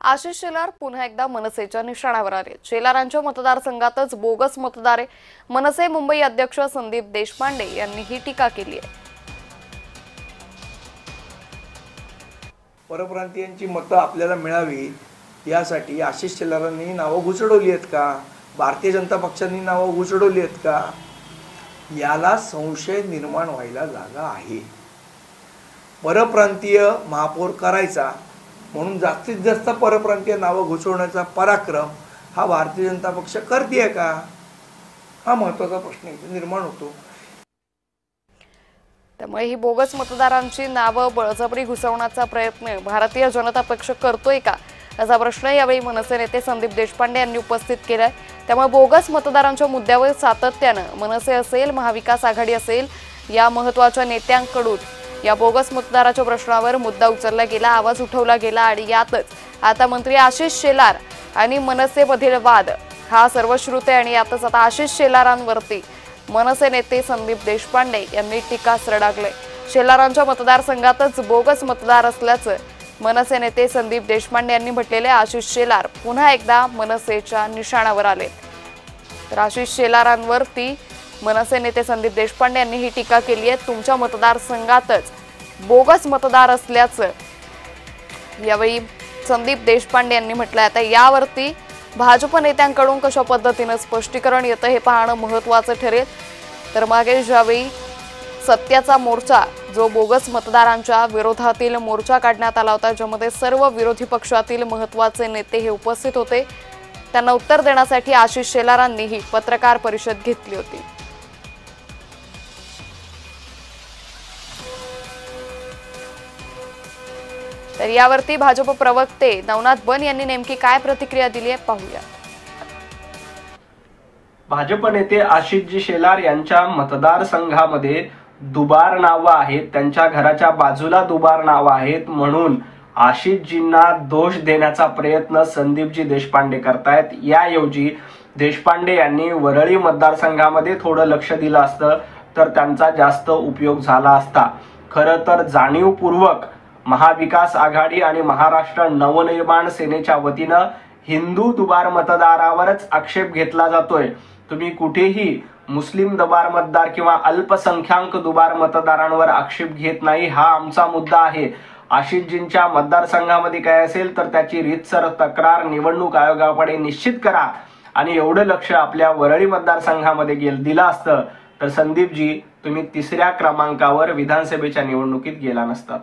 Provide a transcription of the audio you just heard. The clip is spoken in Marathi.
आशिष शेलार पुन्हा एकदा मनसेच्या निशाणावर आले। शेलारांच्या मतदारसंघातच बोगस मतदार आहे। मनसे मुंबई अध्यक्ष संदीप देशपांडे यांनी ही टीका केली आहे। परप्रांतीयांची मतं आपल्याला मिळावी यासाठी आशिष शेलारांनी नावं घुसडवली आहेत का? भारतीय जनता पक्षाने नावं घुसडवली आहेत का? याला संशय निर्माण व्हायला जागा आहे। परप्रांतीय महापौर करायचा म्हणून जास्तीत जास्त परप्रांतीय नावं घुसवण्याचा पराक्रम हा भारतीय जनता पक्ष करते का? हा महत्त्वाचा प्रश्न इथे निर्माण होतो। त्यामुळे ही बोगस मतदारांची नावं बळजबरी घुसवण्याचा प्रयत्न भारतीय जनता पक्ष करतोय का असा प्रश्न यावेळी मनसे नेते संदीप देशपांडे यांनी उपस्थित केलाय। त्यामुळे बोगस मतदारांच्या मुद्द्यावर सातत्यानं मनसे असेल, महाविकास आघाडी असेल या महत्त्वाच्या नेत्यांकडून या बोगस मतदाराच्या प्रश्नावर मुद्दा उचलला गेला, आवाज उठवला गेला आणि यातच आता मंत्री आशिष शेलार आणि मनसेमधील वाद हा सर्वश्रुत आहे आणि यातच आता आशिष शेलारांवरती मनसे नेते संदीप देशपांडे यांनी टीकास्त्र डागले। शेलारांच्या मतदारसंघातच बोगस मतदार असल्याचं मनसे नेते संदीप देशपांडे यांनी म्हटलेले। आशिष शेलार पुन्हा एकदा मनसेच्या निशाणावर आले। तर आशिष शेलारांवरती मनसे नेते संदीप देशपांडे यांनी ही टीका केली आहे। तुमच्या मतदारसंघातच बोगस मतदार असल्याचं यावेळी संदीप देशपांडे यांनी म्हटलं। आता यावरती भाजप नेत्यांकडून कशा पद्धतीने स्पष्टीकरण येतं हे पाहणं महत्त्वाचं ठरेल। तर मागे ज्यावेळी सत्याचा मोर्चा जो बोगस मतदारांच्या विरोधातील मोर्चा काढण्यात आला होता, ज्यामध्ये सर्व विरोधी पक्षातील महत्त्वाचे नेते हे उपस्थित होते, त्यांना उत्तर देण्यासाठी आशिष शेलारांनी ही पत्रकार परिषद घेतली होती। तर यावरती भाजप प्रवक्ते नवनाथ बन यांनी नेमकी काय प्रतिक्रिया दिली आहे पाहूया। भाजप नेते आशिषजी शेलार यांच्या मतदारसंघामध्ये दुबार नावं आहेत, त्यांच्या घराच्या बाजूला दुबार नावं आहेत म्हणून आशिषजींना दोष देण्याचा प्रयत्न संदीपजी देशपांडे करतायत। याऐवजी देशपांडे यांनी वरळी मतदारसंघामध्ये थोडं लक्ष दिलं असतं तर त्यांचा जास्त उपयोग झाला असता। खरं तर जाणीवपूर्वक महाविकास आघाडी आणि महाराष्ट्र नवनिर्माण सेनेच्या वतीनं हिंदू दुबार मतदारावरच आक्षेप घेतला जातोय। तुम्ही कुठेही मुस्लिम दुबार मतदार किंवा अल्पसंख्याक दुबार मतदारांवर आक्षेप घेत नाही, हा आमचा मुद्दा आहे। आशिषजींच्या मतदारसंघामध्ये काय असेल तर त्याची रीतसर तक्रार निवडणूक आयोगाकडे निश्चित करा आणि एवढं लक्ष आपल्या वरळी मतदारसंघामध्ये दिलं असतं तर संदीपजी तुम्ही 3ऱ्या क्रमांकावर विधानसभेच्या निवडणुकीत गेला नसतात।